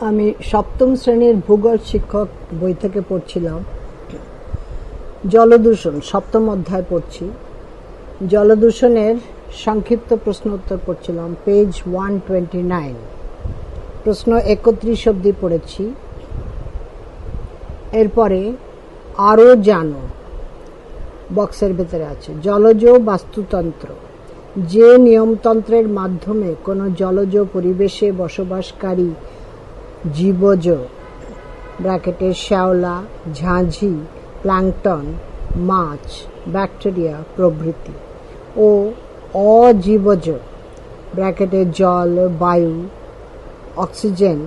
আমি সপ্তম শ্রেণীর ভূগোল শিক্ষক বই থেকে পড়ছিলাম জলদূষণ, সপ্তম অধ্যায় পড়ছি। জলদূষণের সংক্ষিপ্ত প্রশ্ন উত্তর পড়ছিলাম, পেজ 129। প্রশ্ন 31 অবধি পড়েছি। এরপরে আরও জানো বক্সের ভেতরে আছে জলজ বাস্তুতন্ত্র, যে নিয়মতন্ত্রের মাধ্যমে কোনো জলজ পরিবেশে বসবাসকারী জীবজ ব্র্যাকেটে শ্যাওলা, ঝাঁঝি, প্ল্যাঙ্কটন, মাছ, ব্যাকটেরিয়া প্রভৃতি ও অজীবজ ব্র্যাকেটে জল, বায়ু, অক্সিজেন,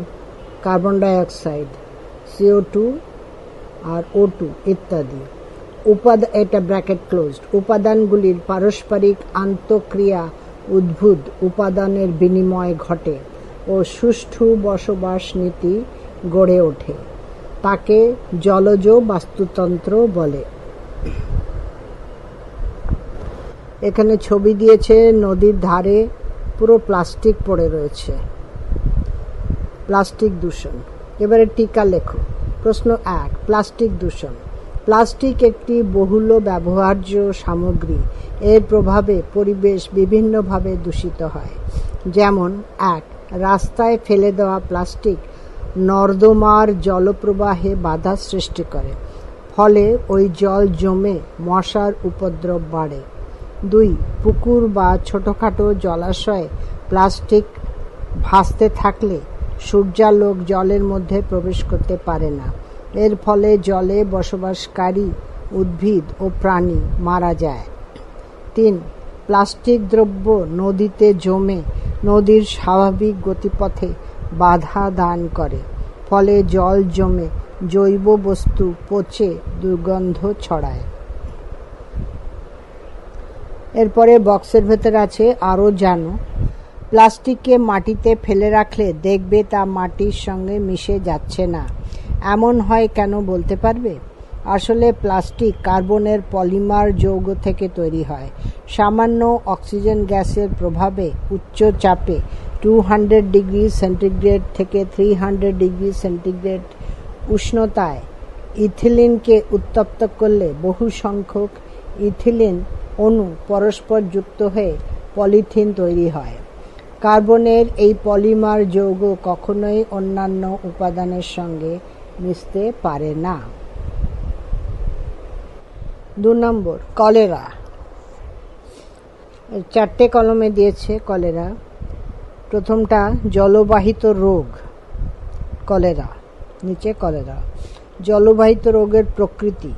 কার্বন ডাইঅক্সাইড, CO2 আর O2 ইত্যাদি এটা ব্র্যাকেট ক্লোজড উপাদানগুলির পারস্পরিক আন্তঃক্রিয়া উদ্ভূত উপাদানের বিনিময় ঘটে ও সুষ্ঠু বসবাস নীতি গড়ে ওঠে, তাকে জলজ বাস্তুতন্ত্র বলে। এখানে ছবি দিয়েছে, নদীর ধারে পুরো প্লাস্টিক পড়ে রয়েছে, প্লাস্টিক দূষণ। এবারে টিকা লেখো। প্রশ্ন 1, প্লাস্টিক দূষণ। প্লাস্টিক একটি বহুল ব্যবহার্য সামগ্রী। এর প্রভাবে পরিবেশ বিভিন্নভাবে দূষিত হয়। যেমন 1, রাস্তায় ফেলে দেওয়া প্লাস্টিক নর্দমার জলপ্রবাহে বাধা সৃষ্টি করে, ফলে ওই জল জমে মশার উপদ্রব বাড়ে। 2, পুকুর বা ছোটোখাটো জলাশয়ে প্লাস্টিক ভাসতে থাকলে সূর্যালোক জলের মধ্যে প্রবেশ করতে পারে না। এর ফলে জলে বসবাসকারী উদ্ভিদ ও প্রাণী মারা যায়। 3, প্লাস্টিক দ্রব্য নদীতে জমে নদীর স্বাভাবিক গতিপথে বাধা দান করে, ফলে জল জমে জৈব বস্তু পচে দুর্গন্ধ ছড়ায়। এরপরে বক্সের ভেতরে আছে আরও জানো। প্লাস্টিককে মাটিতে ফেলে রাখলে দেখবে তা মাটির সঙ্গে মিশে যাচ্ছে না। এমন হয় কেন বলতে পারবে? আসলে প্লাস্টিক কার্বনের পলিমার যৌগ থেকে তৈরি হয়। সামান্য অক্সিজেন গ্যাসের প্রভাবে উচ্চ চাপে 200 ডিগ্রি সেন্টিগ্রেড থেকে 300 ডিগ্রি সেন্টিগ্রেড উষ্ণতায় ইথিলিনকে উত্তপ্ত করলে বহু সংখ্যক ইথিলিন অণু পরস্পর যুক্ত হয়ে পলিথিন তৈরি হয়। কার্বনের এই পলিমার যৌগ কখনোই অন্যান্য উপাদানের সঙ্গে মিশতে পারে না। 2 নম্বর, কলেরা। 4টে কলমে দিয়েছে কলেরা। প্রথমটা জলবাহিত রোগ, কলেরা, নিচে কলেরা। জলবাহিত রোগের প্রকৃতি,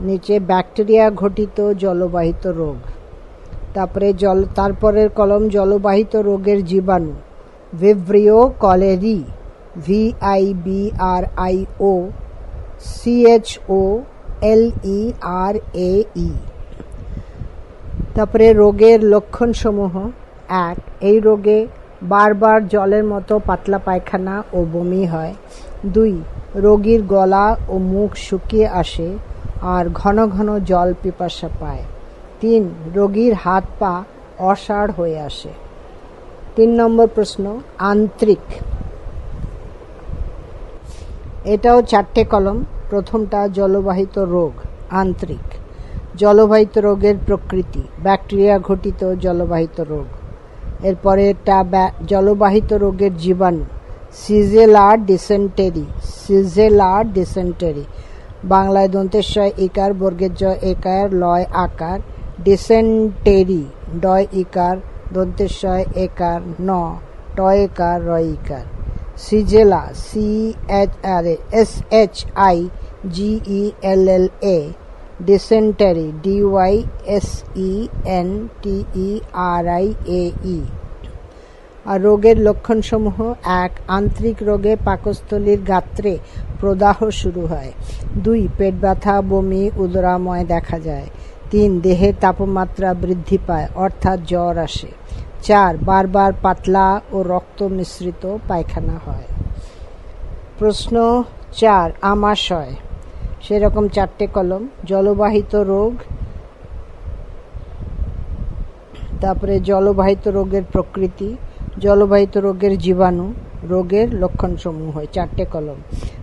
নিচে ব্যাকটেরিয়া ঘটিত জলবাহিত রোগ। তারপরের কলম জলবাহিত রোগের জীবাণু, ভিব্রিও কলেরি, VIBRIO CHOLERAE। তারপরে রোগের লক্ষণসমূহ। 1, এই রোগে বারবার জলের মতো পাতলা পায়খানা ও বমি হয়। 2, রোগীর গলা ও মুখ শুকিয়ে আসে আর ঘন ঘন জল পিপাসা পায়। 3, রোগীর হাত পা অসাড় হয়ে আসে। 3 নম্বর প্রশ্ন, আন্ত্রিক। এটাও 4টে কলম। প্রথমটা জলবাহিত রোগ, আন্ত্রিক। জলবাহিত রোগের প্রকৃতি, ব্যাকটেরিয়া ঘটিত জলবাহিত রোগ। এরপরে এটা জলবাহিত রোগের জীবাণু, সিজেলা ডিসেন্টেরি, সিজেলা ডিসেন্টেরি। বাংলায় দন্তেশ্বয় ইকার, বর্গের জ একার, লয় আকার, ডিসেন্টেরি, ডয় ইকার, দন্তেশ্বয় একার, ন, টয় একার, রয় ইকার। সিজেলা, SHIGELLA, ডিসেন্টারি, DYSENTERIAE। আর রোগের লক্ষণসমূহ। 1, আন্ত্রিক রোগে পাকস্থলীর গাত্রে প্রদাহ শুরু হয়। 2, পেট ব্যথা, বমি, উদরাময় দেখা যায়। 3, দেহের তাপমাত্রা বৃদ্ধি পায় অর্থাৎ জ্বর আসে। 4, বারবার পাতলা ও রক্ত মিশ্রিত পায়খানা হয়। প্রশ্ন 4, আমাশয়। সেরকম 4টে কলম। জলবাহিত রোগ, তারপরে জলবাহিত রোগের প্রকৃতি, জলবাহিত রোগের জীবাণু, রোগের লক্ষণসমূহ, 4টে কলম।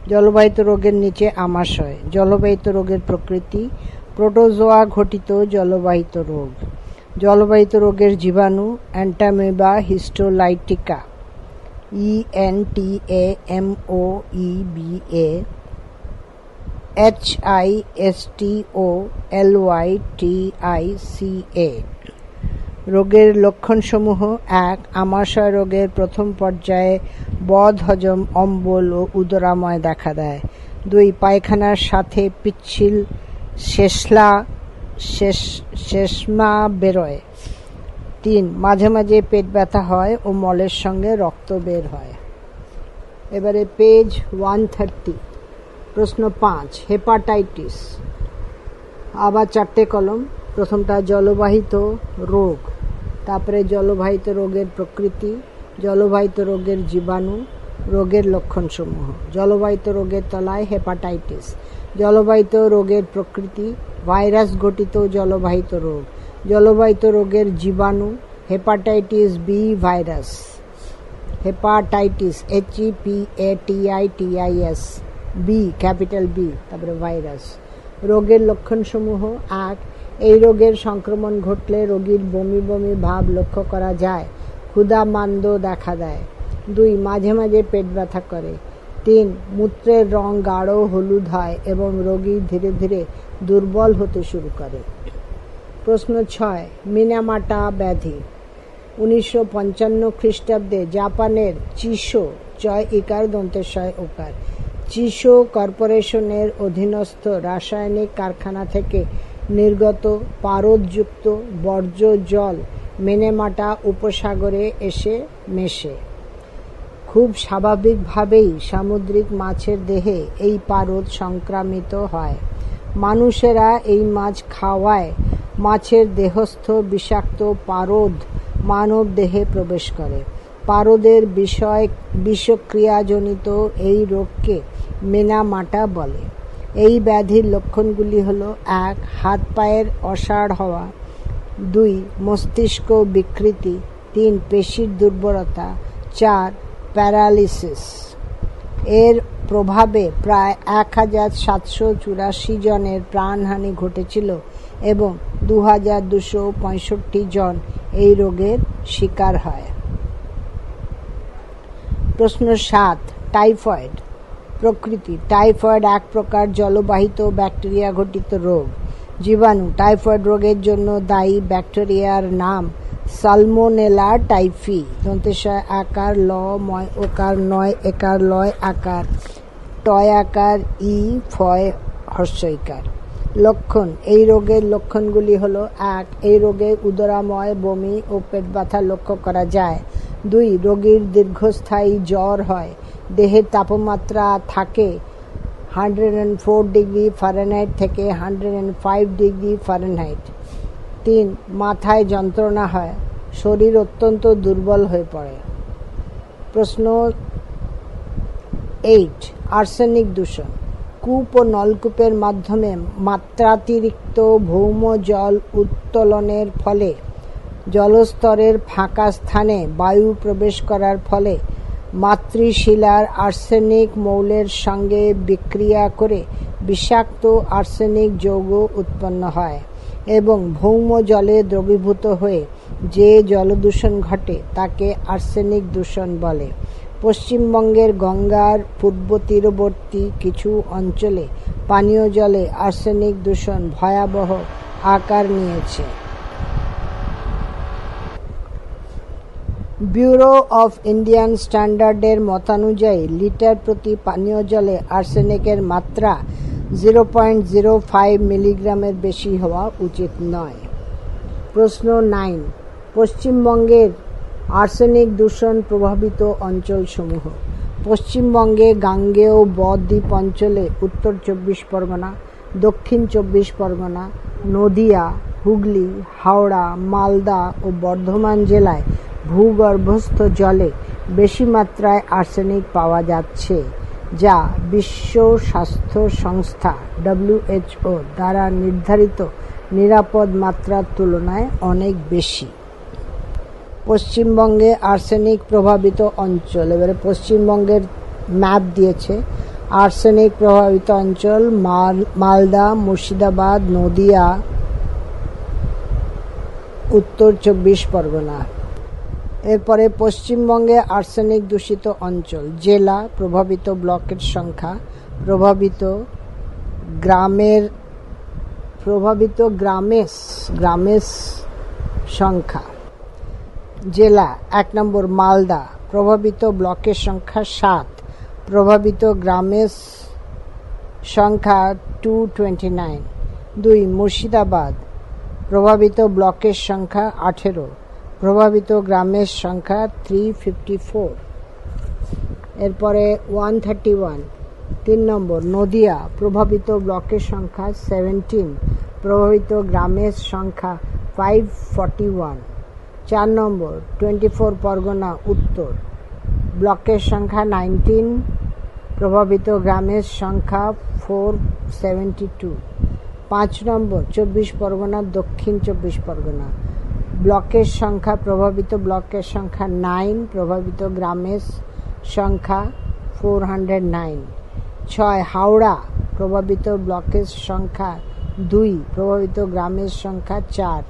জলবাহিত রোগের নিচে আমাশয়। জলবাহিত রোগের প্রকৃতি, প্রোটোজোয়া ঘটিত জলবাহিত রোগ। জলবাহিত রোগের জীবাণু, অ্যান্টামিবা হিস্টোলাইটিকা, ENTAMOEBA HISTOLYTICA। রোগের লক্ষণসমূহ: 1. আমাশয় রোগের প্রথম পর্যায়ে বদহজম, অম্বল ও উদরাময় দেখা দেয়। 2. পায়খানার সাথে পিচ্ছিল শেষমা বেরোয়। 3. মাঝে মাঝে পেট ব্যথা হয় ও মলের সঙ্গে রক্ত বের হয়। এবারে পেজ 130। প্রশ্ন 5, হেপাটাইটিস। আবার 4টে কলম। প্রথমটা জলবাহিত রোগ, তারপরে জলবাহিত রোগের প্রকৃতি, জলবাহিত রোগের জীবাণু, রোগের লক্ষণসমূহ। জলবাহিত রোগের তলায় হেপাটাইটিস। জলবাহিত রোগের প্রকৃতি, ভাইরাস ঘটিত জলবাহিত রোগ। জলবাহিত রোগের জীবাণু, hepatitis B virus. Hepatitis HEPATITIS, B, capital B, তারপরে ভাইরাস। রোগের লক্ষণসমূহ: 1. এই রোগের সংক্রমণ ঘটলে রোগীর বমি বমি ভাব লক্ষ্য করা যায়, ক্ষুধা-মান্দ্য দেখা দেয়। 2. মাঝে মাঝে পেট ব্যথা করে। 3. মূত্রের রং গাঢ় হলুদ হয় এবং রোগী ধীরে ধীরে দুর্বল হতে শুরু করে। প্রশ্ন 6, মিনামাটা ব্যাধি। 1955 খ্রিস্টাব্দে জাপানের চিশো, চয় ইকার দন্তেশয় ওকার, চিশো কর্পোরেশনের অধীনস্থ রাসায়নিক কারখানা থেকে নির্গত পারদযুক্ত বর্জ্য জল মিনেমাটা উপসাগরে এসে মেশে। খুব স্বাভাবিকভাবেই সামুদ্রিক মাছের দেহে এই পারদ সংক্রামিত হয়। মানুষেরা এই মাছ খাওয়ায় মাছের দেহস্থ বিষাক্ত পারদ মানব দেহে প্রবেশ করে। পারদের বিষক্রিয়াজনিত এই রোগকে মিনামাটা বলে। এই ব্যাধির লক্ষণগুলি হল: 1. হাত পায়ের অসাড় হওয়া। 2. মস্তিষ্ক বিকৃতি। 3. পেশির দুর্বলতা। 4. প্যারালিসিস। এর প্রভাবে প্রায় 1784 জনের প্রাণহানি ঘটেছিল এবং 2265 জন এই রোগের শিকার হয়। প্রশ্ন 7, টাইফয়েড। প্রকৃতি: টাইফয়েড এক প্রকার জলবাহিত ব্যাকটেরিয়া ঘটিত রোগ। জীবাণু: টাইফয়েড রোগের জন্য দায়ী ব্যাকটেরিয়ার নাম সালমোনেলা টাইফি, দন্তেশয় আকার ল, ময় ওকার, নয় একার লয় আকার, টয় আকার ই, ফয় হর্ষইকার। লক্ষণ: এই রোগের লক্ষণগুলি হল: 1. এই রোগে উদরাময়, বমি ও পেট ব্যথা লক্ষ্য করা যায়। 2. রোগীর দীর্ঘস্থায়ী জ্বর হয়। দেহের তাপমাত্রা থাকে 104 ডিগ্রি ফারেনহাইট থেকে 105 ডিগ্রি ফারেনহাইট। 3. মাথায় যন্ত্রণা হয়। শরীর অত্যন্ত দুর্বল হয়ে পড়ে। প্রশ্ন 8, আর্সেনিক দূষণ। কূপ ও নলকূপের মাধ্যমে মাত্রাতিরিক্ত ভৌম জল উত্তোলনের ফলে জলস্তরের ফাঁকা স্থানে বায়ু প্রবেশ করার ফলে মাতৃশিলার আর্সেনিক মৌলের সঙ্গে বিক্রিয়া করে বিষাক্ত আর্সেনিক যৌগ উৎপন্ন হয় এবং ভৌম জলে দ্রবীভূত হয়ে যে জলদূষণ ঘটে তাকে আর্সেনিক দূষণ বলে। পশ্চিমবঙ্গের গঙ্গার পূর্ব তীরবর্তী কিছু অঞ্চলে পানীয় জলে আর্সেনিক দূষণ ভয়াবহ আকার নিয়েছে। ব্যুরো অফ ইন্ডিয়ান স্ট্যান্ডার্ডের মতানুযায়ী লিটার প্রতি পানীয় জলে আর্সেনিকের মাত্রা 0.05 মিলিগ্রামের বেশি হওয়া উচিত নয়। প্রশ্ন 9, পশ্চিমবঙ্গের আর্সেনিক দূষণ প্রভাবিত অঞ্চলসমূহ। পশ্চিমবঙ্গে গাঙ্গেয় বদ্বীপ অঞ্চলে উত্তর 24 পরগনা, দক্ষিণ 24 পরগনা, নদিয়া, হুগলি, হাওড়া, মালদা ও বর্ধমান জেলায় ভূগর্ভস্থ জলে বেশি মাত্রায় আর্সেনিক পাওয়া যাচ্ছে, যা বিশ্ব স্বাস্থ্য সংস্থা WHO দ্বারা নির্ধারিত নিরাপদ মাত্রার তুলনায় অনেক বেশি। পশ্চিমবঙ্গে আর্সেনিক প্রভাবিত অঞ্চল। এবারে পশ্চিমবঙ্গের ম্যাপ দিয়েছে। আর্সেনিক প্রভাবিত অঞ্চল মালদা, মুর্শিদাবাদ, নদিয়া, উত্তর 24 পরগনা। এরপরে পশ্চিমবঙ্গে আর্সেনিক দূষিত অঞ্চল, জেলা, প্রভাবিত ব্লকের সংখ্যা, প্রভাবিত গ্রামের সংখ্যা। জেলা 1 নম্বর মালদা, প্রভাবিত ব্লকের সংখ্যা 7, প্রভাবিত গ্রামের সংখ্যা 229। 2 মুর্শিদাবাদ, প্রভাবিত ব্লকের সংখ্যা 18, প্রভাবিত গ্রামের সংখ্যা 354। এরপরে 131। 3 নম্বর নদিয়া, প্রভাবিত ব্লকের সংখ্যা 17, প্রভাবিত গ্রামের সংখ্যা 541। 4 নম্বর 24 পরগনা উত্তর, ব্লকের সংখ্যা 19, প্রভাবিত গ্রামের সংখ্যা 472। 5 নম্বর 24 পরগনা দক্ষিণ 24 পরগনা, ব্লকের সংখ্যা, প্রভাবিত ব্লকের সংখ্যা 9, প্রভাবিত গ্রামের সংখ্যা 409। 6 হাওড়া, প্রভাবিত ব্লকের সংখ্যা 2, প্রভাবিত গ্রামের সংখ্যা 4।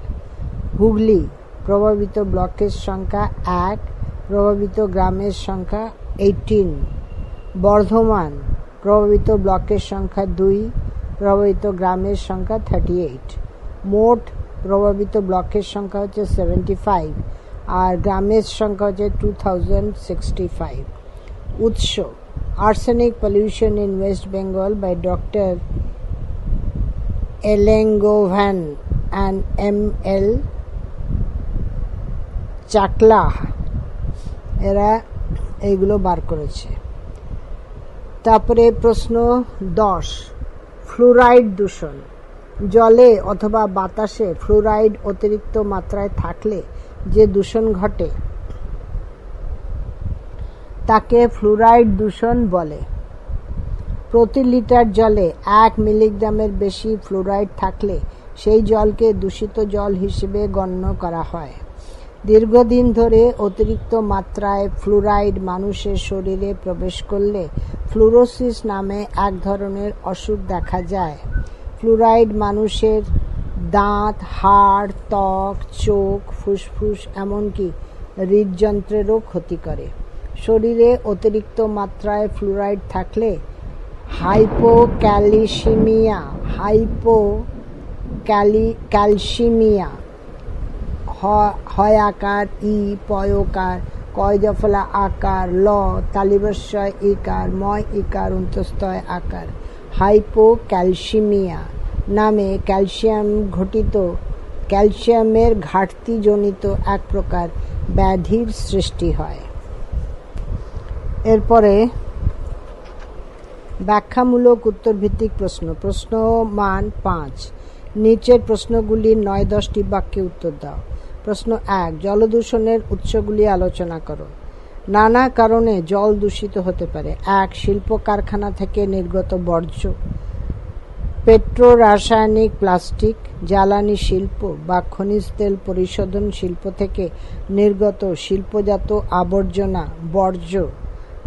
হুগলি, প্রভাবিত ব্লকের সংখ্যা 1, প্রভাবিত গ্রামের সংখ্যা 18। বর্ধমান, প্রভাবিত ব্লকের সংখ্যা 2, প্রভাবিত গ্রামের সংখ্যা 38। মোট প্রভাবিত ব্লকের সংখ্যা হচ্ছে 75 আর গ্রামের সংখ্যা হচ্ছে 2065। উৎস arsenic pollution in West Bengal by doctor Elangovan and ML Chakla, এরা এইগুলো বার করেছে। তারপরে প্রশ্ন 10, ফ্লুরাইড দূষণ। জলে অথবা বাতাসে ফ্লুরাইড অতিরিক্ত মাত্রায় থাকলে যে দূষণ ঘটে তাকে ফ্লুরাইড দূষণ বলে। প্রতি লিটার জলে 1 মিলিগ্রামের বেশি ফ্লুরাইড থাকলে সেই জলকে দূষিত জল হিসেবে গণ্য করা হয়। দীর্ঘদিন ধরে অতিরিক্ত মাত্রায় ফ্লুরাইড মানুষের শরীরে প্রবেশ করলে ফ্লুরোসিস নামে এক ধরনের অসুখ দেখা যায়। ফ্লুরাইড মানুষের দাঁত, হাড়, ত্বক, চোখ, ফুসফুস এমনকি হৃদযন্ত্রেরও ক্ষতি করে। শরীরে অতিরিক্ত মাত্রায় ফ্লুরাইড থাকলে হাইপোক্যালসিমিয়া হয় আকার ই, পয়কার, কয় দফলা আকার, ল, তালিবস্বয় ইকার, ময় ইকার, অন্তস্তয় আকার। হাইপোক্যালসিমিয়া নামে ক্যালসিয়ামের ঘাটতিজনিত এক প্রকার ব্যাধির সৃষ্টি হয়। এরপরে ব্যাখ্যামূলক উত্তরভিত্তিক প্রশ্ন। প্রশ্ন মান 5। নিচের প্রশ্নগুলির 9-10টি বাক্যে উত্তর দাও। প্রশ্ন 1, জলদূষণের উৎসগুলি আলোচনা করো। নানা কারণে জল দূষিত হতে পারে। 1, শিল্প কারখানা থেকে নির্গত বর্জ্য, পেট্রো রাসায়নিক, প্লাস্টিক, জ্বালানি শিল্প বা খনিজ তেল পরিশোধন শিল্প থেকে নির্গত শিল্পজাত আবর্জনা, বর্জ্য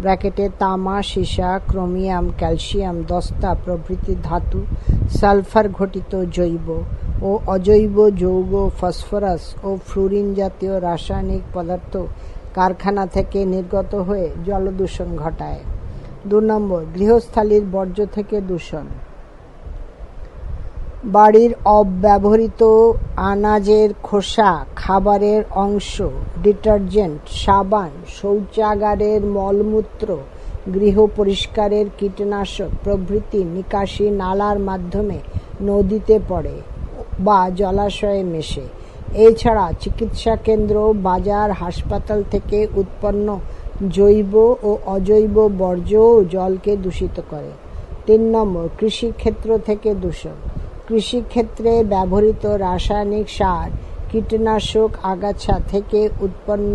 ব্র্যাকেটে তামা, সীসা, ক্রোমিয়াম, ক্যালসিয়াম, দস্তা প্রভৃতি ধাতু, সালফার ঘটিত জৈব ও অজৈব যৌগ, ফসফরাস ও ফ্লুরিন জাতীয় রাসায়নিক পদার্থ কারখানা থেকে নির্গত হয়ে জলদূষণ ঘটায়। 2 নম্বর, গৃহস্থালির বর্জ্য থেকে দূষণ। বাড়ির অব্যবহৃত আনাজের খোসা, খাবারের অংশ, ডিটারজেন্ট, সাবান, শৌচাগারের মলমূত্র, গৃহ পরিষ্কারের কীটনাশক প্রভৃতি নিকাশি নালার মাধ্যমে নদীতে পড়ে বা জলাশয়ে মেশে। এছাড়া চিকিৎসা কেন্দ্র, বাজার, হাসপাতাল থেকে উৎপন্ন জৈব ও অজৈব বর্জ্যও জলকে দূষিত করে। 3 নম্বর, কৃষিক্ষেত্র থেকে দূষণ। কৃষিক্ষেত্রে ব্যবহৃত রাসায়নিক সার, কীটনাশক, আগাছা থেকে উৎপন্ন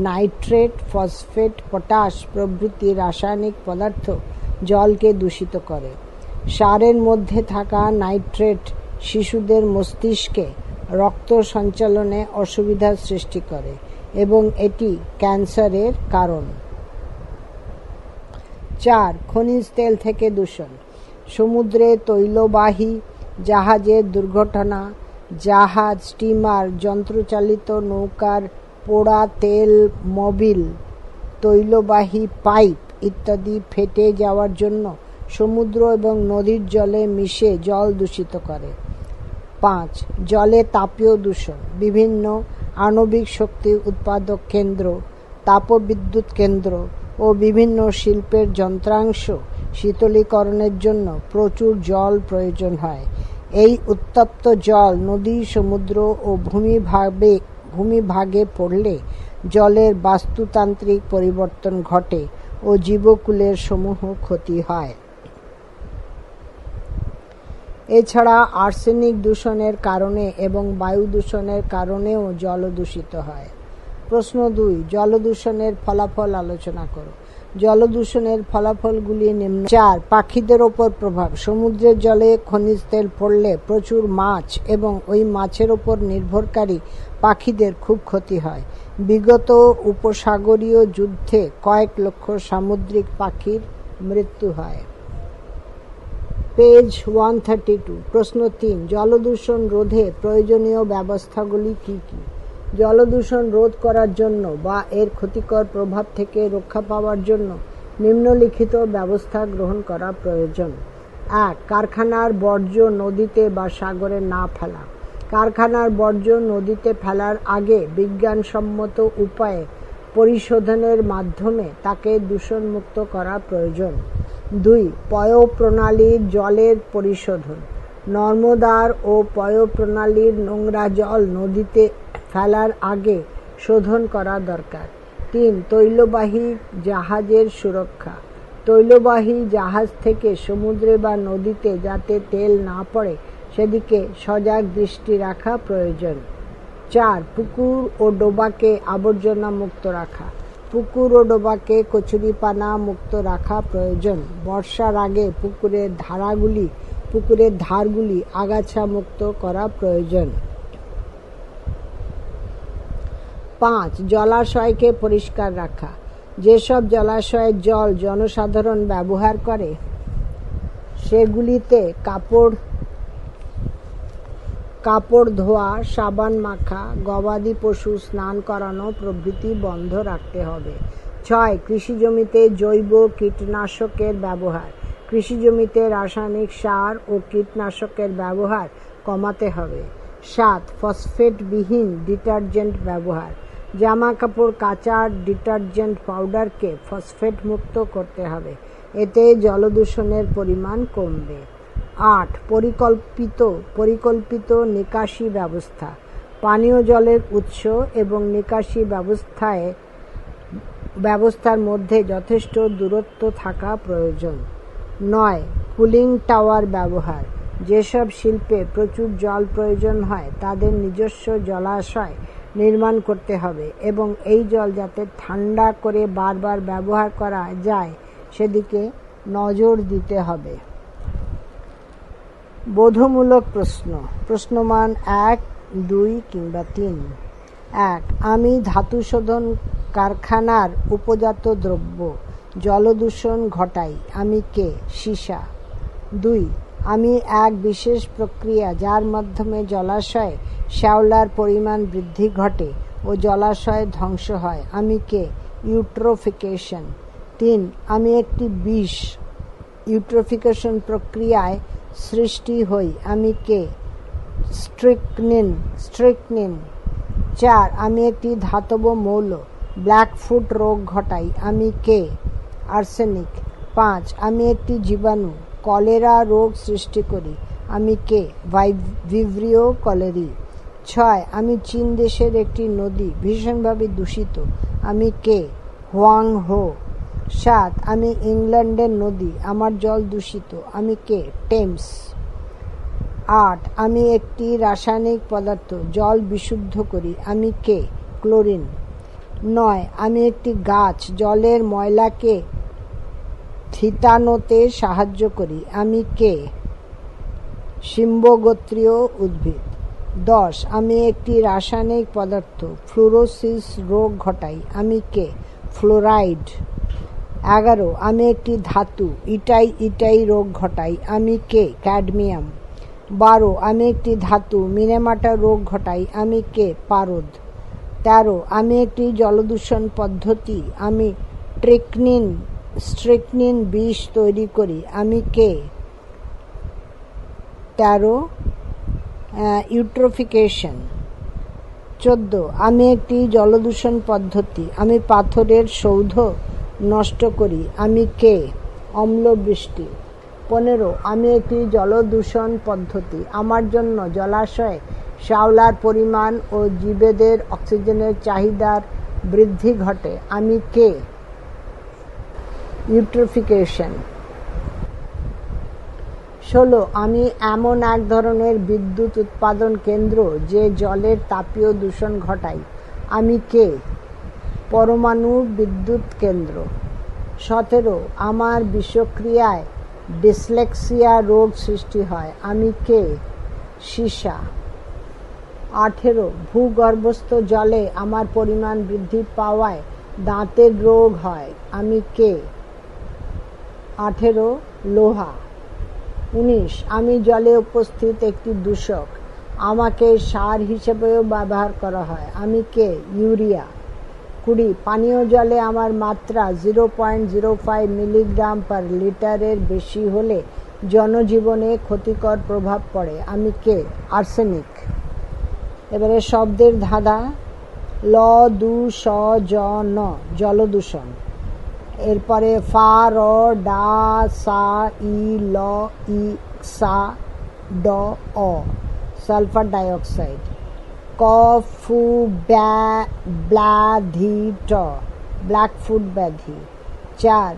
নাইট্রেট, ফসফেট, পটাশ প্রভৃতি রাসায়নিক পদার্থ জলকে দূষিত করে। সারের মধ্যে থাকা নাইট্রেট শিশুদের মস্তিষ্কে রক্ত সঞ্চালনে অসুবিধার সৃষ্টি করে। এবং এটি ক্যান্সারের কারণ। 4. খনিজ তেল থেকে দূষণ। সমুদ্রে তৈলবাহী জাহাজের দুর্ঘটনা, জাহাজ, স্টিমার, যন্ত্রচালিত নৌকার পোড়া তেল, মোবিল, তৈলবাহী পাইপ ইত্যাদি ফেটে যাওয়ার জন্য সমুদ্র এবং নদীর জলে মিশে জল দূষিত করে। 5. জলে তাপীয় দূষণ। বিভিন্ন আণবিক শক্তি উৎপাদক কেন্দ্র, তাপবিদ্যুৎ কেন্দ্র ও বিভিন্ন শিল্পের যন্ত্রাংশ শীতলীকরণের জন্য প্রচুর জল প্রয়োজন হয়। এই উত্তপ্ত জল নদী, সমুদ্র ও ভূমিভাগে পড়লে জলের বাস্তুতান্ত্রিক পরিবর্তন ঘটে ও জীবকুলের সমূহ ক্ষতি হয়। এছাড়া আর্সেনিক দূষণের কারণে এবং বায়ু দূষণের কারণেও জল দূষিত হয়। প্রশ্ন 2. জলদূষণের ফলাফল আলোচনা করো। জলদূষণের ফলাফলগুলি নিম্ন। 4. পাখিদের ওপর প্রভাব। সমুদ্রের জলে খনিজ তেল পড়লে প্রচুর মাছ এবং ওই মাছের ওপর নির্ভরকারী পাখিদের খুব ক্ষতি হয়। বিগত উপসাগরীয় যুদ্ধে কয়েক লক্ষ সামুদ্রিক পাখির মৃত্যু হয়। পেজ 132। প্রশ্ন 3. জলদূষণ রোধে প্রয়োজনীয় ব্যবস্থাগুলি কি কি? জলদূষণ রোধ করার জন্য বা এর ক্ষতিকর প্রভাব থেকে রক্ষা পাওয়ার জন্য নিম্নলিখিত ব্যবস্থা গ্রহণ করা প্রয়োজন। 1. কারখানার বর্জ্য নদীতে বা সাগরে না ফেলা। কারখানার বর্জ্য নদীতে ফেলার আগে বিজ্ঞানসম্মত উপায়ে পরিশোধনের মাধ্যমে তাকে দূষণমুক্ত করা প্রয়োজন। 2. পয়ঃপ্রণালীর জলের পরিশোধন। নর্মদার ও পয়ঃপ্রণালীর নোংরা জল নদীতে ফেলার আগে শোধন করা দরকার। 3. তৈলবাহী জাহাজের সুরক্ষা। তৈলবাহী জাহাজ থেকে সমুদ্রে বা নদীতে যাতে তেল না পড়ে সেদিকে সজাগ দৃষ্টি রাখা প্রয়োজন। 4. পুকুর ও ডোবাকে আবর্জনা মুক্ত রাখা। পুকুর ও ডোবাকে কচুরিপানা মুক্ত রাখা প্রয়োজন। বর্ষার আগে পুকুরের ধারগুলি আগাছা মুক্ত করা প্রয়োজন। 5. জলাশয়কে পরিষ্কার রাখা। যেসব জলাশয়ের জল জনসাধারণ ব্যবহার করে সেগুলিতে কাপড় ধোয়া, সাবান মাখা, গবাদি পশু স্নান করানো প্রভৃতি বন্ধ রাখতে হবে। 6. কৃষিজমিতে জৈব কীটনাশকের ব্যবহার। কৃষিজমিতে রাসায়নিক সার ও কীটনাশকের ব্যবহার কমাতে হবে। 7. ফসফেটবিহীন ডিটারজেন্ট ব্যবহার। জামা কাপড় কাচার ডিটারজেন্ট পাউডারকে ফসফেট মুক্ত করতে হবে, এতে জলদূষণের পরিমাণ কমবে। 8. পরিকল্পিত নিকাশি ব্যবস্থা। পানীয় জলের উৎস এবং নিকাশি ব্যবস্থার মধ্যে যথেষ্ট দূরত্ব থাকা প্রয়োজন। 9. কুলিং টাওয়ার ব্যবহার। যেসব শিল্পে প্রচুর জল প্রয়োজন হয় তাদের নিজস্ব জলাশয় নির্মাণ করতে হবে এবং এই জল যাতে ঠান্ডা করে বারবার ব্যবহার করা যায় সেদিকে নজর দিতে হবে। বোধমূলক প্রশ্ন। প্রশ্নমান 1, 2 কিংবা 3। 1. আমি ধাতু শোধন কারখানার উপজাত দ্রব্য জলদূষণ ঘটাই। আমি কে? সীসা। 2. আমি এক বিশেষ প্রক্রিয়া যার মাধ্যমে জলাশয়ে শ্যাওলার পরিমাণ বৃদ্ধি ঘটে ও জলাশয় ধ্বংস হয়। আমি কে? ইউট্রোফিকেশন। 3. আমি একটি বিষ ইউট্রোফিকেশন প্রক্রিয়ায় সৃষ্টি হই। আমি কে? স্ট্রিকনিন। 4. আমি একটি ধাতব মৌল ব্ল্যাকফুট রোগ ঘটাই। আমি কে? আর্সেনিক। 5. আমি একটি জীবাণু কলেরা রোগ সৃষ্টি করি। আমি কে? Vibrio colliery. 6. আমি চীন দেশের একটি নদী ভীষণভাবে দূষিত। আমি কে? হোয়াং হো। 7. আমি ইংল্যান্ডের নদী, আমার জল দূষিত। আমি কে? টেমস। 8. আমি একটি রাসায়নিক পদার্থ জল বিশুদ্ধ করি। আমি কে? ক্লোরিন। 9. আমি একটি গাছ জলের ময়লাকে থিতানোতে সাহায্য করি। আমি কে? শিম্বগোত্রীয় উদ্ভিদ। 10 আমি একটি রাসায়নিক পদার্থ ফ্লুরোসিস রোগ ঘটাই, আমি কে? ফ্লোরাইড। 11 আমি একটি ধাতু ইটাই রোগ ঘটাই, আমি কে? ক্যাডমিয়াম। 12 আমি একটি ধাতু মিনেমাটা রোগ ঘটাই, আমি কে? পারদ। 13 আমি একটি জলদূষণ পদ্ধতি, আমি স্ট্রিকনিন বিষ তৈরি করি, আমি কে? 13 ইউট্রোফিকেশন। 14 আমি একটি জলদূষণ পদ্ধতি, আমি পাথরের সৌধ নষ্ট করি, আমি কে? অম্লবৃষ্টি। 15 আমি একটি জলদূষণ পদ্ধতি, আমার জন্য জলাশয়ে শ্যাওলার পরিমাণ ও জীবেদের অক্সিজেনের চাহিদার বৃদ্ধি ঘটে, আমি কে? ইউট্রোফিকেশন। 16 আমি এমন এক ধরনের বিদ্যুৎ উৎপাদন কেন্দ্র যে জলের তাপীয় দূষণ ঘটায়, আমি কে? পরমাণু বিদ্যুৎ কেন্দ্র। 17 আমার বিষক্রিয়ায় ডিসলেক্সিয়া রোগ সৃষ্টি হয়, আমি কে? সীসা। 18 ভূগর্ভস্থ জলে আমার পরিমাণ বৃদ্ধি পাওয়ায় দাঁতের রোগ হয়, আমি কে? 18 লোহা। 19 আমি জলে উপস্থিত একটি দূষক, আমাকে সার হিসেবেও ব্যবহার করা হয়, আমি কে? ইউরিয়া। 20 পানীয় জলে আমার মাত্রা 0.05 মিলিগ্রাম পার লিটারের বেশি হলে জনজীবনে ক্ষতিকর প্রভাব পড়ে, আমি কে? আর্সেনিক। এবারে শব্দের ধাঁধা। ল দু স জ ন জলদূষণ, এরপরে ফা র ডা সা ই ল ই সা ড অ সালফার ডাইঅক্সাইড। ক ফু ব্যাধি ট ব্ল্যাকফুট ব্যাধি। 4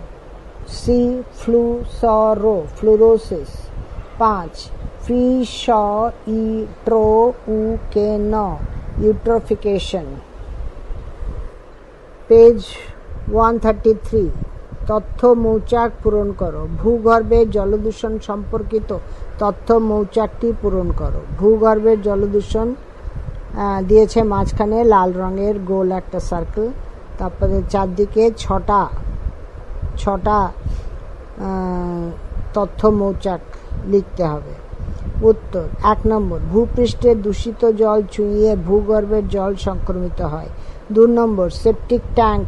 সি ফ্লু স রো ফ্লুরোসিস। 5 ফি স ই ট্রো উ কে ন ইউট্রোফিকেশন। পেজ 133 তথ্য মৌচাক পূরণ করো। ভূগর্ভের জলদূষণ সম্পর্কিত তথ্য মৌচাকটি পূরণ করো। ভূগর্ভের জলদূষণ দিয়েছে মাঝখানে লাল রঙের গোল একটা সার্কেল, তারপরে চারদিকে ছটা তথ্য মৌচাক লিখতে হবে। উত্তর 1 নম্বর ভূপৃষ্ঠের দূষিত জল চুইয়ে ভূগর্ভের জল সংক্রমিত হয়। 2 নম্বর সেপটিক ট্যাঙ্ক,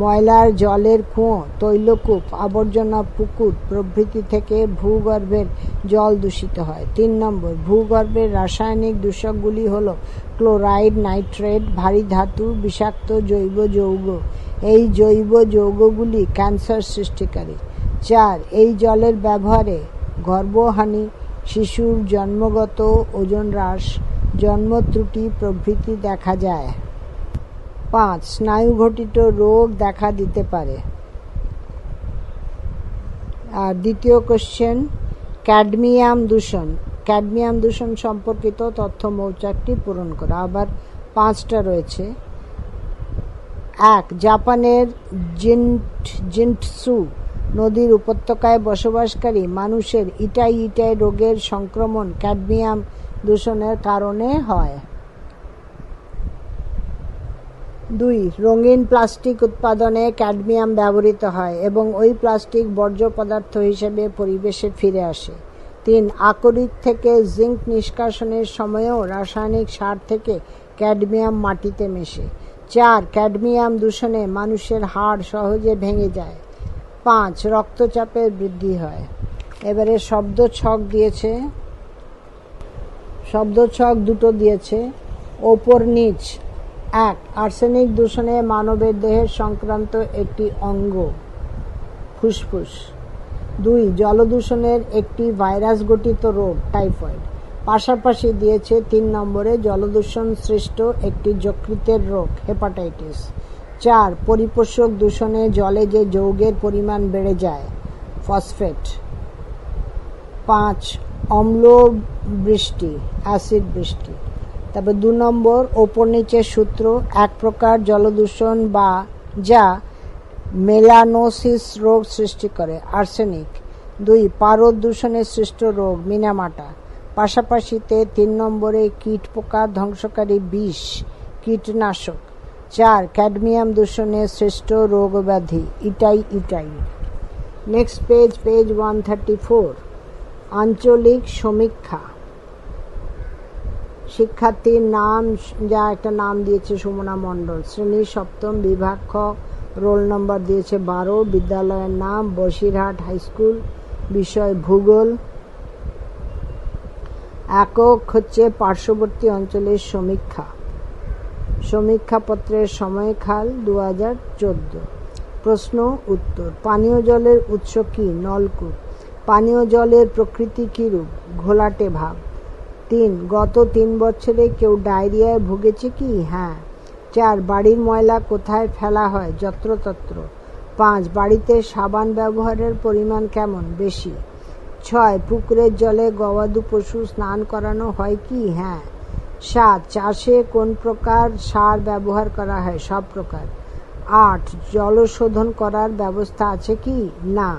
ময়লার জলের কুয়ো, তৈলকূপ, আবর্জনা পুকুর প্রভৃতি থেকে ভূগর্ভের জল দূষিত হয়। 3 নম্বর ভূগর্ভের রাসায়নিক দূষকগুলি হল ক্লোরাইড, নাইট্রেট, ভারী ধাতু, বিষাক্ত জৈব যৌগ। এই জৈব যৌগগুলি ক্যান্সার সৃষ্টিকারী। 4 এই জলের ব্যবহারে গর্ভহানি, শিশুর জন্মগত ওজন হ্রাস, জন্ম ত্রুটি প্রভৃতি দেখা যায়। 5 স্নায়ুঘটিত রোগ দেখা দিতে পারে। আর দ্বিতীয় কোশ্চেন ক্যাডমিয়াম দূষণ সম্পর্কিত তথ্য মৌচাকটি পূরণ করা। আবার 5টা রয়েছে। 1 জাপানের জিনটসু নদীর উপত্যকায় বসবাসকারী মানুষের ইটাই রোগের সংক্রমণ ক্যাডমিয়াম দূষণের কারণে হয়। 2 রঙিন প্লাস্টিক উৎপাদনে ক্যাডমিয়াম ব্যবহৃত হয় এবং ওই প্লাস্টিক বর্জ্য পদার্থ হিসেবে পরিবেশে ফিরে আসে। 3 আকরিক থেকে জিঙ্ক নিষ্কাশনের সময়ও রাসায়নিক সার থেকে ক্যাডমিয়াম মাটিতে মেশে। 4 ক্যাডমিয়াম দূষণে মানুষের হাড় সহজে ভেঙে যায়। 5 রক্তচাপের বৃদ্ধি হয়। এবারে শব্দছক দিয়েছে, শব্দছক দুটো দিয়েছে, ওপর নিচ। 1 আর্সেনিক দূষণে মানবের দেহের সংক্রান্ত একটি অঙ্গ ফুসফুস। 2 জলদূষণের একটি ভাইরাস গঠিত রোগ টাইফয়েড। পাশাপাশি দিয়েছে 3 নম্বরে জলদূষণ সৃষ্ট একটি যকৃতের রোগ হেপাটাইটিস। 4 পরিপোষক দূষণে জলে যে যৌগের পরিমাণ বেড়ে যায় ফসফেট। 5 অম্ল বৃষ্টি অ্যাসিড বৃষ্টি। তারপর 2 নম্বর ওপর নিচের সূত্র, এক প্রকার জলদূষণ যা মেলানোসিস রোগ সৃষ্টি করে আর্সেনিক। 2 পারদ দূষণে সৃষ্ট রোগ মিনামাটা। পাশাপাশিতে 3 নম্বরে কীট পোকা ধ্বংসকারী বিষ কীটনাশক। 4 ক্যাডমিয়াম দূষণের শ্রেষ্ঠ রোগ ব্যাধি ইটাই। Next page 134। আঞ্চলিক সমীক্ষা। শিক্ষার্থীর নাম, যা একটা নাম দিয়েছে সুমনা মণ্ডল, শ্রেণী সপ্তম, বিভাগ খ, রোল নম্বর দিয়েছে 12, বিদ্যালয়ের নাম বসিরহাট হাই স্কুল, বিষয় ভূগোল, একক হচ্ছে পার্শ্ববর্তী অঞ্চলের সমীক্ষা। সমীক্ষাপত্রের সময়কাল 2014। প্রশ্ন উত্তর। পানীয় জলের উৎস কি? নলকূপ। পানীয় জলের প্রকৃতি কিরূপ? ঘোলাটে ভাব। 3 গত 3 বছরে কেউ ডায়রিয়ায় ভুগেছে কি? হ্যাঁ। 4 বাড়ির ময়লা কোথায় ফেলা হয়? যত্রতত্র। 5 বাড়িতে সাবান ব্যবহারের পরিমাণ কেমন? বেশি। 6 পুকুরের জলে গবাদি পশু স্নান করানো হয় কি? হ্যাঁ। 7 চাষে কোন প্রকার সার ব্যবহার করা হয়? সব প্রকার। 8 জলশোধন করার ব্যবস্থা আছে কি? না।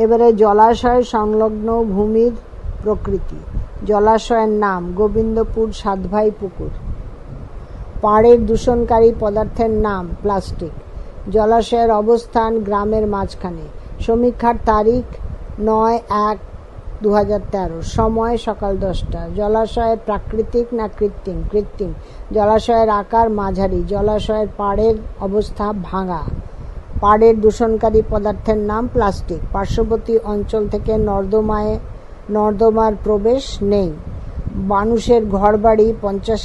এবারে জলাশয় সংলগ্ন ভূমির প্রকৃতি। জলাশয়ের নাম গোবিন্দপুর সাতভাই পুকুর। পাড়ের দূষণকারী পদার্থের নাম প্লাস্টিক। জলাশয়ের অবস্থান গ্রামের মাঝখানে। সমীক্ষার তারিখ 9/1/2013। সময় সকাল 10টা। জলাশয় প্রাকৃতিক না কৃত্রিম? কৃত্রিম। জলাশয়ের আকার মাঝারি। জলাশয়ের পাড়ের অবস্থা ভাঙা। পাড়ের দূষণকারী পদার্থের নাম প্লাস্টিক। পার্শ্ববর্তী অঞ্চল থেকে নর্দমার প্রবেশ নেই। মানুষের ঘরবাড়ি 50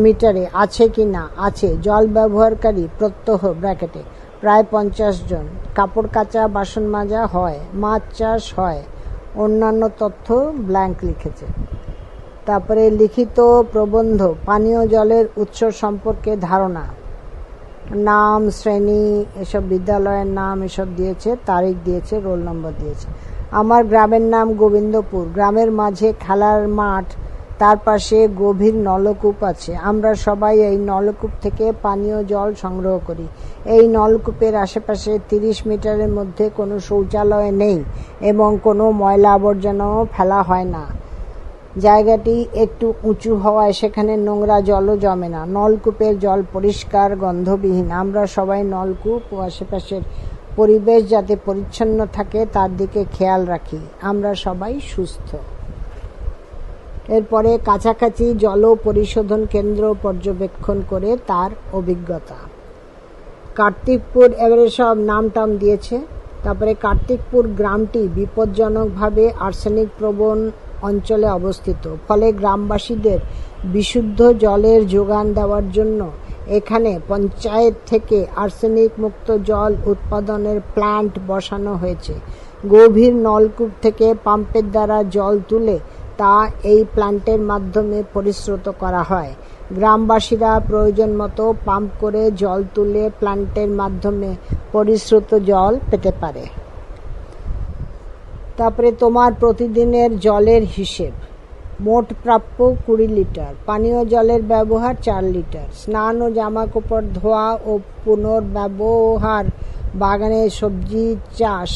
মিটারে আছে কি না? আছে। জল ব্যবহারকারী প্রত্যহ ব্র্যাকেটে প্রায় 50 জন। কাপড় কাচা, বাসন মাজা হয়। মাছ চাষ হয়। অন্যান্য তথ্য ব্ল্যাঙ্ক লিখেছে। তারপরে লিখিত প্রবন্ধ। পানীয় জলের উৎস সম্পর্কে ধারণা। নাম, শ্রেণী, এসব বিদ্যালয়ের নাম এসব দিয়েছে, তারিখ দিয়েছে, রোল নম্বর দিয়েছে। আমার গ্রামের নাম গোবিন্দপুর। গ্রামের মাঝে খেলার মাঠ, তার পাশে গভীর নলকূপ আছে। আমরা সবাই এই নলকূপ থেকে পানীয় জল সংগ্রহ করি। এই নলকূপের আশেপাশে 30 মিটারের মধ্যে কোনো শৌচালয় নেই এবং কোনো ময়লা আবর্জনাও ফেলা হয় না। জায়গাটি একটু উঁচু হওয়ায় সেখানে নোংরা জলও জমে না। নলকূপের জল পরিষ্কার, গন্ধবিহীন। আমরা সবাই নলকূপ ও আশেপাশের পরিবেশ যাতে পরিচ্ছন্ন থাকে তার দিকে খেয়াল রাখি। আমরা সবাই সুস্থ। এরপরে কাছাকাছি জল পরিশোধন কেন্দ্র পর্যবেক্ষণ করে তার অভিজ্ঞতা। কার্তিকপুর, এবারে সব নাম টাম দিয়েছে। তারপরে কার্তিকপুর গ্রামটি বিপজ্জনকভাবে আর্সেনিক প্রবণ অঞ্চলে অবস্থিত। ফলে গ্রামবাসীদের বিশুদ্ধ জলের যোগান দেওয়ার জন্য এখানে পঞ্চায়েত থেকে আর্সেনিক মুক্ত জল উৎপাদনের প্ল্যান্ট বসানো হয়েছে। গভীর নলকূপ থেকে পাম্পের দ্বারা জল তুলে তা এই প্ল্যান্টের মাধ্যমে পরিশ্রুত করা হয়। গ্রামবাসীরা প্রয়োজন মতো পাম্প করে জল তুলে প্ল্যান্টের মাধ্যমে পরিশ্রুত জল পেতে পারে। তারপরে তোমার প্রতিদিনের জলের হিসেব। মোট প্রাপ্য 20 লিটার। পানীয় জলের ব্যবহার 4 লিটার। স্নান ও জামাকাপড় ধোয়া ও পুনর্ব্যবহার, বাগানে সবজি চাষ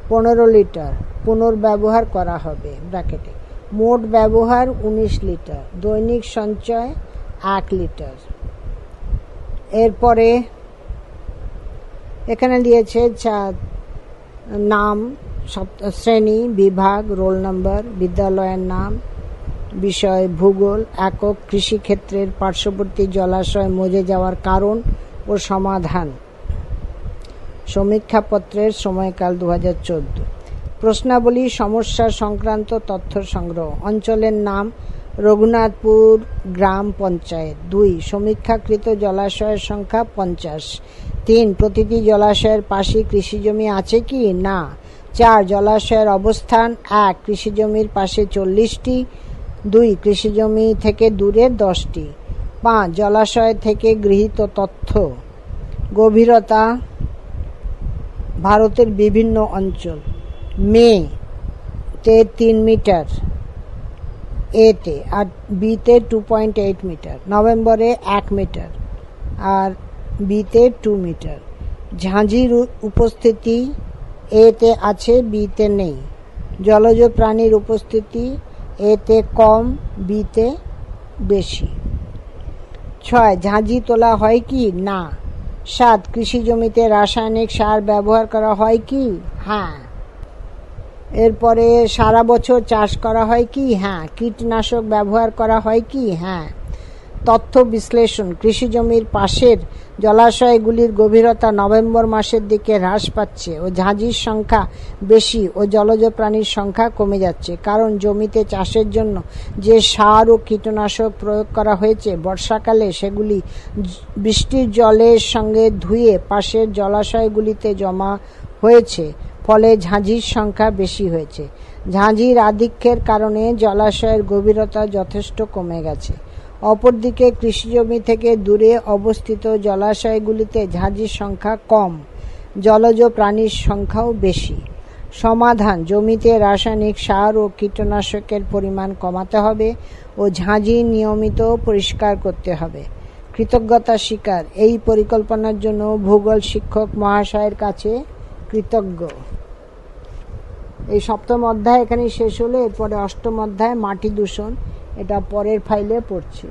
15 লিটার পুনর্ব্যবহার করা হবে ব্র্যাকেটে। মোট ব্যবহার 19 লিটার। দৈনিক সঞ্চয় 1 লিটার। এরপরে এখানে দিয়েছে নাম, শ্রেণী, বিভাগ, রোল নম্বর, বিদ্যালয়ের নাম, বিষয় ভূগোল, একক কৃষিক্ষেত্রের পার্শ্ববর্তী জলাশয় মজে যাওয়ার কারণ ও সমাধান। সমীক্ষাপত্রের সময়কাল 2014। প্রশ্নাবলী, সমস্যা সংক্রান্ত তথ্য সংগ্রহ। অঞ্চলের নাম রঘুনাথপুর গ্রাম পঞ্চায়েত। 2 সমীক্ষাকৃত জলাশয়ের সংখ্যা 50। 3 প্রতিটি জলাশয়ের পাশে কৃষিজমি আছে কি? না। 4 জলাশয়ের অবস্থান। 1 কৃষিজমির পাশে 40টি। 2 কৃষিজমি থেকে দূরে 10টি। 5 জলাশয় থেকে গৃহীত তথ্য। গভীরতা ভারতের বিভিন্ন অঞ্চল। মে তে 3 মিটার এতে, আর বিতে 2.8 মিটার। নভেম্বরে 1 মিটার আর বিতে 2 মিটার। ঝাঁঝির উপস্থিতি এতে আছে, বিতে নেই। জলজ প্রাণীর উপস্থিতি এতে কম, বিতে বেশি। 6 ঝাঁঝি তোলা হয় কি? না। 7 কৃষি জমিতে রাসায়নিক সার ব্যবহার করা হয় কি? হ্যাঁ। এরপরে সারা বছর চাষ করা হয় কি? হ্যাঁ। কীটনাশক ব্যবহার করা হয় কি? হ্যাঁ। তথ্য বিশ্লেষণ। কৃষি জমির পাশের জলাশয়গুলির গভীরতা নভেম্বর মাসের দিকে হ্রাস পাচ্ছে ও ঝাঁঝির সংখ্যা বেশি ও জলজ প্রাণীর সংখ্যা কমে যাচ্ছে, কারণ জমিতে চাষের জন্য যে সার ও কীটনাশক প্রয়োগ করা হয়েছে বর্ষাকালে সেগুলি বৃষ্টির জলের সঙ্গে ধুয়ে পাশের জলাশয়গুলিতে জমা হয়েছে, ফলে ঝাঁঝির সংখ্যা বেশি হয়েছে। ঝাঁঝির আধিক্যের কারণে জলাশয়ের গভীরতা যথেষ্ট কমে গেছে। অপরদিকে কৃষিজমি থেকে দূরে অবস্থিত জলাশয়গুলিতে ঝাঁঝির সংখ্যা কম, জলজ প্রাণীর সংখ্যাও বেশি। সমাধান: জমিতে রাসায়নিক সার ও কীটনাশকের পরিমাণ কমাতে হবে ও ঝাঁঝি নিয়মিত পরিষ্কার করতে হবে। কৃতজ্ঞতা স্বীকার: এই পরিকল্পনার জন্য ভূগোল শিক্ষক মহাশয়ের কাছে কৃতজ্ঞ। এই 7ম অধ্যায় এখানেই শেষ হলো। এরপরে 8ম অধ্যায় মাটি দূষণ, এটা পরের ফাইলে পড়ছি।